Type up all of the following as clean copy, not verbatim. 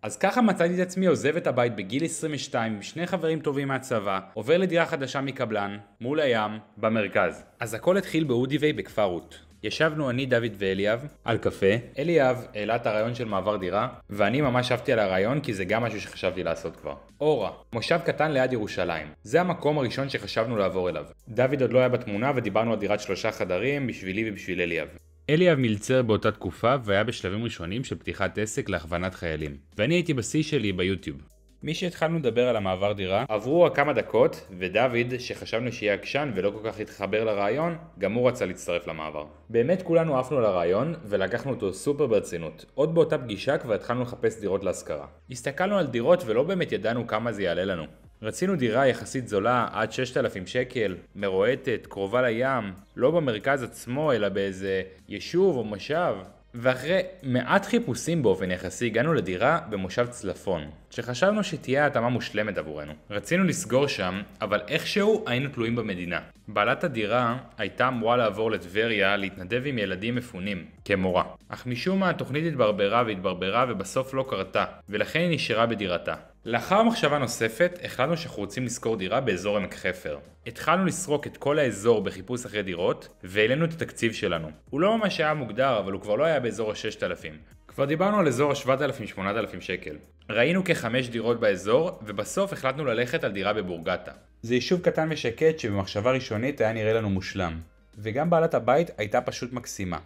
אז ככה מצאתי את עצמי עוזב את הבית בגיל 22 עם שני חברים טובים מהצבא, עובר לדירה חדשה מקבלן, מול הים, במרכז. אז הכל התחיל באודיווי בכפר רות. ישבנו אני, דוד ואליאב על קפה. אליאב העלה את הרעיון של מעבר דירה, ואני ממש אהבתי על הרעיון כי זה גם משהו שחשבתי לעשות כבר. אורה, מושב קטן ליד ירושלים. זה המקום הראשון שחשבנו לעבור אליו. דוד עוד לא היה בתמונה ודיברנו על דירת 3 חדרים בשבילי ובשביל אליאב. אליאב מלצר באותה תקופה והיה בשלבים ראשונים של פתיחת עסק להכוונת חיילים. ואני הייתי בשיא שלי ביוטיוב. מי שהתחלנו לדבר על המעבר דירה, עברו כמה דקות, ודוד, שחשבנו שיהיה עקשן ולא כל כך התחבר לרעיון, גם הוא רצה להצטרף למעבר. באמת כולנו עפנו על הרעיון, ולקחנו אותו סופר ברצינות. עוד באותה פגישה כבר התחלנו לחפש דירות להשכרה. הסתכלנו על דירות ולא באמת ידענו כמה זה יעלה לנו. רצינו דירה יחסית זולה, עד 6,000 שקל, מרועטת, קרובה לים, לא במרכז עצמו אלא באיזה יישוב או מושב. ואחרי מעט חיפושים באופן יחסי הגענו לדירה במושב צלפון, שחשבנו שתהיה התאמה מושלמת עבורנו. רצינו לסגור שם, אבל איכשהו היינו תלויים במדינה. בעלת הדירה הייתה אמורה לעבור לטבריה להתנדב עם ילדים מפונים, כמורה. אך משום מה התוכנית התברברה ובסוף לא קרתה, ולכן היא נשארה בדירתה. לאחר מחשבה נוספת, החלטנו שאנחנו רוצים לשכור דירה באזור עמק חפר. התחלנו לסרוק את כל האזור בחיפוש אחרי דירות, והעלינו את התקציב שלנו. הוא לא ממש היה מוגדר, אבל הוא כבר לא היה באזור ה-6,000. כבר דיברנו על אזור ה-7,000-8,000 שקל. ראינו כ5 דירות באזור, ובסוף החלטנו ללכת על דירה בבורגטה. זה יישוב קטן ושקט שבמחשבה ראשונית היה נראה לנו מושלם. וגם בעלת הבית הייתה פשוט מקסימה.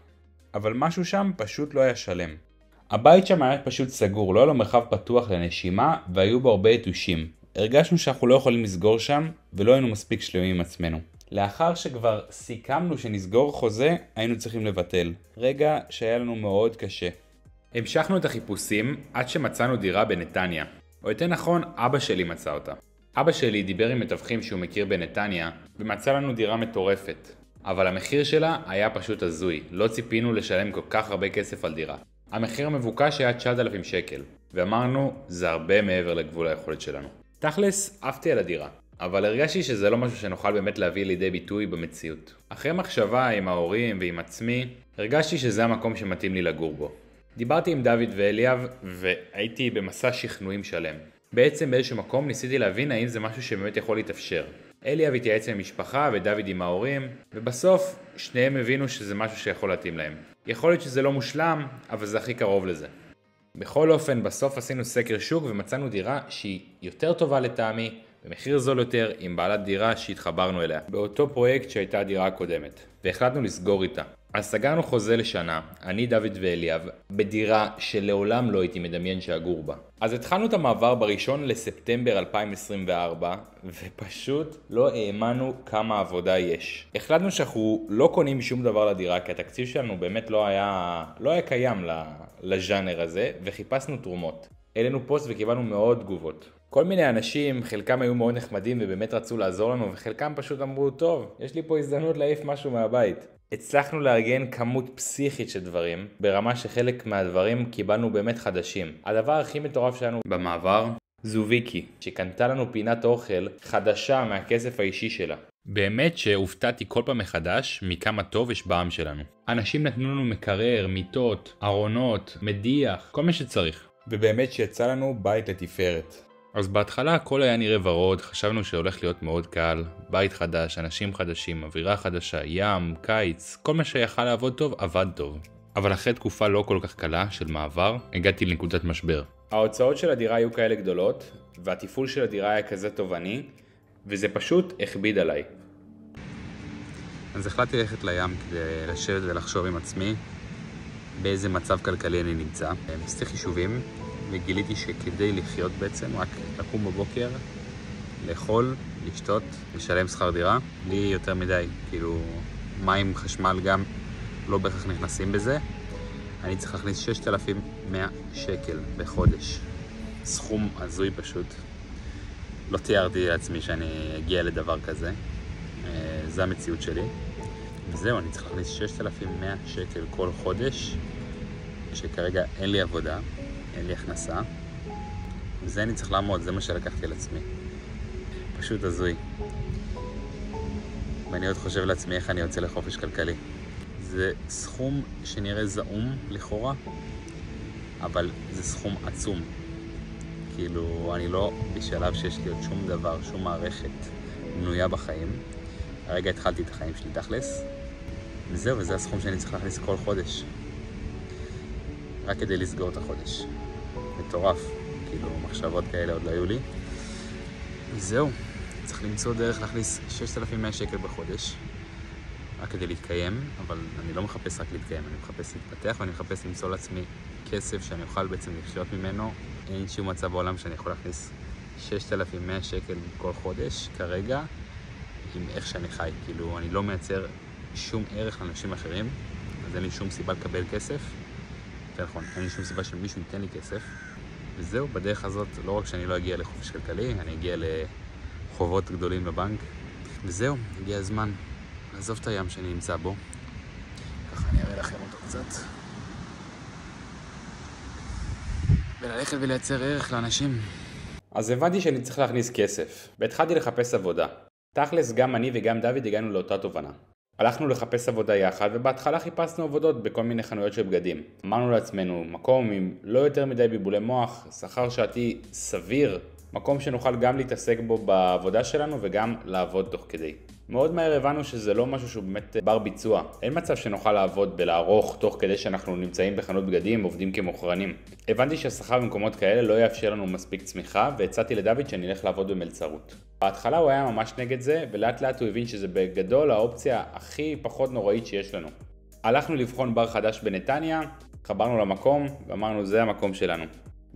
אבל משהו שם פשוט לא היה שלם. הבית שם היה פשוט סגור, לא היה לו מרחב פתוח לנשימה, והיו בו הרבה יתושים. הרגשנו שאנחנו לא יכולים לסגור שם, ולא היינו מספיק שלמים עם עצמנו. לאחר שכבר סיכמנו שנסגור חוזה, היינו צריכים לבטל. רגע שהיה לנו מאוד קשה. המשכנו את החיפושים עד שמצאנו דירה בנתניה. או יותר נכון, אבא שלי מצא אותה. אבא שלי דיבר עם מתווכים שהוא מכיר בנתניה, ומצא לנו דירה מטורפת. אבל המחיר שלה היה פשוט הזוי, לא ציפינו לשלם כל כך הרבה כסף על דירה. המחיר המבוקש היה 9,000 שקל, ואמרנו, זה הרבה מעבר לגבול היכולת שלנו. תכלס, עפתי על הדירה, אבל הרגשתי שזה לא משהו שנוכל באמת להביא לידי ביטוי במציאות. אחרי מחשבה עם ההורים ועם עצמי, הרגשתי שזה המקום שמתאים לי לגור בו. דיברתי עם דוד ואליאב, והייתי במסע שכנועים שלם. בעצם באיזשהו מקום ניסיתי להבין האם זה משהו שבאמת יכול להתאפשר. אליאב התייעץ עם המשפחה ודוד עם ההורים, ובסוף שניהם הבינו שזה משהו שיכול להתאים להם. יכול להיות שזה לא מושלם, אבל זה הכי קרוב לזה. בכל אופן, בסוף עשינו סקר שוק ומצאנו דירה שהיא יותר טובה לטעמי, במחיר זול יותר, עם בעלת דירה שהתחברנו אליה, באותו פרויקט שהייתה הדירה הקודמת, והחלטנו לסגור איתה. אז סגרנו חוזה לשנה, אני, דוד ואליאב, בדירה שלעולם לא הייתי מדמיין שאגור בה. אז התחלנו את המעבר בראשון לספטמבר 2024, ופשוט לא האמנו כמה עבודה יש. החלטנו שאנחנו לא קונים שום דבר לדירה, כי התקציב שלנו באמת לא היה קיים לז'אנר הזה, וחיפשנו תרומות. העלינו פוסט וקיבלנו מאוד תגובות. כל מיני אנשים, חלקם היו מאוד נחמדים ובאמת רצו לעזור לנו, וחלקם פשוט אמרו, טוב, יש לי פה הזדמנות להעיף משהו מהבית. הצלחנו לארגן כמות פסיכית של דברים, ברמה שחלק מהדברים קיבלנו באמת חדשים. הדבר הכי מטורף שלנו במעבר זו ויקי, שקנתה לנו פינת אוכל חדשה מהכסף האישי שלה. באמת שהופתעתי כל פעם מחדש מכמה טוב יש בעם שלנו. אנשים נתנו לנו מקרר, מיטות, ארונות, מדיח, כל מה שצריך. ובאמת שיצא לנו בית לתפארת. אז בהתחלה הכל היה נראה ורוד, חשבנו שהולך להיות מאוד קל, בית חדש, אנשים חדשים, אווירה חדשה, ים, קיץ, כל מה שיכל לעבוד טוב, עבד טוב. אבל אחרי תקופה לא כל כך קלה של מעבר, הגעתי לנקודת משבר. ההוצאות של הדירה היו כאלה גדולות, והטיפול של הדירה היה כזה תובעני, וזה פשוט הכביד עליי. אז החלטתי ללכת לים כדי לשבת ולחשוב עם עצמי באיזה מצב כלכלי אני נמצא. עשיתי חישובים, וגיליתי שכדי לחיות בעצם, רק לקום בבוקר, לאכול, לשתות, לשלם שכר דירה, בלי יותר מדי, כאילו מים, חשמל גם לא בהכרח נכנסים בזה. אני צריך להכניס 6,100 שקל בחודש. סכום הזוי פשוט. לא תיארתי לעצמי שאני אגיע לדבר כזה. זה המציאות שלי. וזהו, אני צריך להכניס 6,100 שקל כל חודש, שכרגע אין לי עבודה. אין לי הכנסה, וזה אני צריך לעמוד, זה מה שלקחתי על עצמי. פשוט הזוי. ואני עוד חושב לעצמי איך אני יוצא לחופש כלכלי. זה סכום שנראה זעום לכאורה, אבל זה סכום עצום. כאילו, אני לא בשלב שיש לי עוד שום דבר, שום מערכת בנויה בחיים. הרגע התחלתי את החיים שלי תכלס. וזהו, וזה הסכום שאני צריך להכניס כל חודש. רק כדי לסגור את החודש. מטורף. כאילו, מחשבות כאלה עוד לא היו לי. וזהו, צריך למצוא דרך להכניס 6,100 שקל בחודש. רק כדי להתקיים, אבל אני לא מחפש רק להתקיים, אני מחפש להתפתח ואני מחפש למצוא לעצמי כסף שאני אוכל בעצם לחיות ממנו. אין שום מצב בעולם שאני יכול להכניס 6,100 שקל כל חודש כרגע עם איך שאני חי. כאילו, אני לא מייצר שום ערך לאנשים אחרים, אז אין לי שום סיבה לקבל כסף. נכון, אין לי שום סיבה שמישהו ייתן לי כסף. וזהו, בדרך הזאת, לא רק שאני לא אגיע לחופש כלכלי, אני אגיע לחובות גדולים בבנק. וזהו, הגיע הזמן לעזוב את הים שאני נמצא בו. ככה אני אראה לכם אותו קצת. וללכת ולייצר ערך לאנשים. אז הבנתי שאני צריך להכניס כסף, והתחלתי לחפש עבודה. תכלס, גם אני וגם דוד הגענו לאותה תובנה. הלכנו לחפש עבודה יחד, ובהתחלה חיפשנו עבודות בכל מיני חנויות של בגדים. אמרנו לעצמנו, מקום עם לא יותר מדי ביבולי מוח, שכר שעתי סביר, מקום שנוכל גם להתעסק בו בעבודה שלנו וגם לעבוד תוך כדי. מאוד מהר הבנו שזה לא משהו שהוא באמת בר ביצוע. אין מצב שנוכל לעבוד בלערוך תוך כדי שאנחנו נמצאים בחנות בגדים, עובדים כמוכרנים. הבנתי שהשכר במקומות כאלה לא יאפשר לנו מספיק צמיחה, והצעתי לדוד שאני אלך לעבוד במלצרות. בהתחלה הוא היה ממש נגד זה, ולאט לאט הוא הבין שזה בגדול האופציה הכי פחות נוראית שיש לנו. הלכנו לבחון בר חדש בנתניה, חברנו למקום, ואמרנו זה המקום שלנו.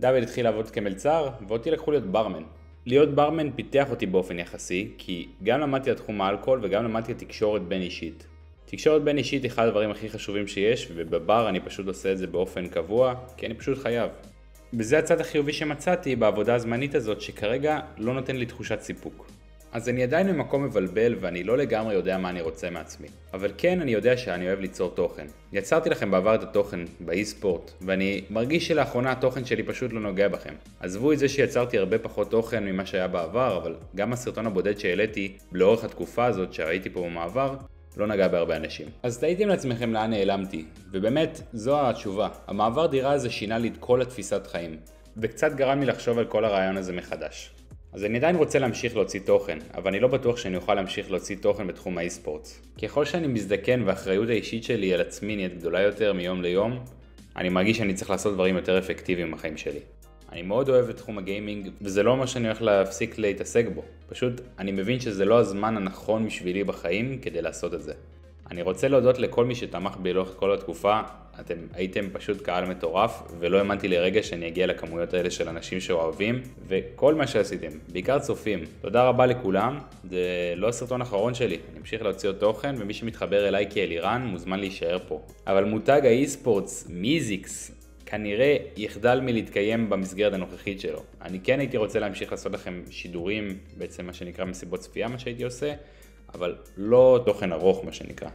דוד התחיל לעבוד כמלצר, ואותי לקחו להיות ברמן. להיות ברמן פיתח אותי באופן יחסי, כי גם למדתי על תחום האלכוהול וגם למדתי על תקשורת בין אישית. תקשורת בין אישית היא אחד הדברים הכי חשובים שיש, ובבר אני פשוט עושה את זה באופן קבוע, כי אני פשוט חייב. וזה הצד החיובי שמצאתי בעבודה הזמנית הזאת, שכרגע לא נותן לי תחושת סיפוק. אז אני עדיין במקום מבלבל ואני לא לגמרי יודע מה אני רוצה מעצמי. אבל כן, אני יודע שאני אוהב ליצור תוכן. יצרתי לכם בעבר את התוכן באי-ספורט, ואני מרגיש שלאחרונה התוכן שלי פשוט לא נוגע בכם. עזבו את זה שיצרתי הרבה פחות תוכן ממה שהיה בעבר, אבל גם הסרטון הבודד שהעליתי לאורך התקופה הזאת שהייתי פה במעבר, לא נגע בהרבה אנשים. אז תהיתם לעצמכם לאן נעלמתי, ובאמת זו התשובה. המעבר דירה הזה שינה לי את כל התפיסת חיים, וקצת גרם לי לחשוב על כל הרעיון הזה מחדש. אז אני עדיין רוצה להמשיך להוציא תוכן, אבל אני לא בטוח שאני אוכל להמשיך להוציא תוכן בתחום האי-ספורט. ככל שאני מזדקן והאחריות האישית שלי על עצמי נהיית גדולה יותר מיום ליום, אני מרגיש שאני צריך לעשות דברים יותר אפקטיביים בחיים שלי. אני מאוד אוהב את תחום הגיימינג, וזה לא מה שאני הולך להפסיק להתעסק בו. פשוט אני מבין שזה לא הזמן הנכון בשבילי בחיים כדי לעשות את זה. אני רוצה להודות לכל מי שתמך בי לאורך כל התקופה. אתם הייתם פשוט קהל מטורף, ולא האמנתי לרגע שאני אגיע לכמויות האלה של אנשים שאוהבים, וכל מה שעשיתם, בעיקר צופים. תודה רבה לכולם, זה לא הסרטון האחרון שלי, אני אמשיך להוציא עוד תוכן, ומי שמתחבר אליי כאלירן מוזמן להישאר פה. אבל מותג האי-ספורטס, מיזיקס, כנראה יחדל מלהתקיים במסגרת הנוכחית שלו. אני כן הייתי רוצה להמשיך לעשות לכם שידורים, בעצם מה שנקרא מסיבות צפייה, מה שהייתי עושה, אבל לא תוכן ארוך מה שנקרא.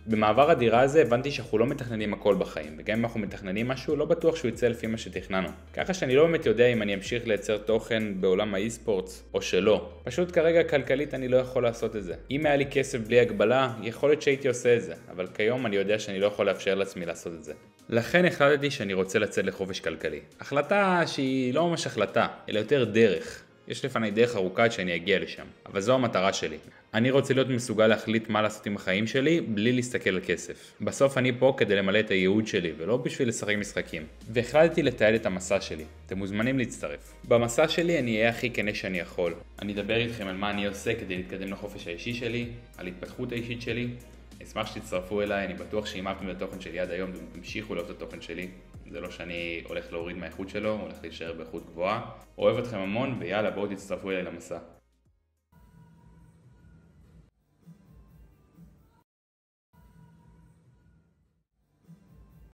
במעבר הדירה הזה הבנתי שאנחנו לא מתכננים הכל בחיים, וגם אם אנחנו מתכננים משהו, לא בטוח שהוא יצא לפי מה שתכננו. ככה שאני לא באמת יודע אם אני אמשיך לייצר תוכן בעולם האי-ספורטס או שלא. פשוט כרגע כלכלית אני לא יכול לעשות את זה. אם היה לי כסף בלי הגבלה, יכול להיות שהייתי עושה את זה, אבל כיום אני יודע שאני לא יכול לאפשר לעצמי לעשות את זה. לכן החלטתי שאני רוצה לצאת לחופש כלכלי. החלטה שהיא לא ממש החלטה, אלא יותר דרך. יש לפני דרך ארוכה עד שאני אגיע לשם, אבל זו המטרה שלי. אני רוצה להיות מסוגל להחליט מה לעשות עם החיים שלי בלי להסתכל על כסף. בסוף אני פה כדי למלא את הייעוד שלי ולא בשביל לשחק משחקים. והחלטתי לתעד את המסע שלי. אתם מוזמנים להצטרף. במסע שלי אני אהיה הכי כנה שאני יכול. אני אדבר איתכם על מה אני עושה כדי להתקדם לחופש האישי שלי, על התפתחות האישית שלי. אשמח שתצטרפו אליי, אני בטוח שאם אהבתם את התוכן שלי עד היום, תמשיכו לאהוב את התוכן שלי. זה לא שאני הולך להוריד מהאיכות שלו, הולך להישאר באיכות גבוהה. אוהב אתכם המון ויאללה בואו תצטרפו אליי למסע.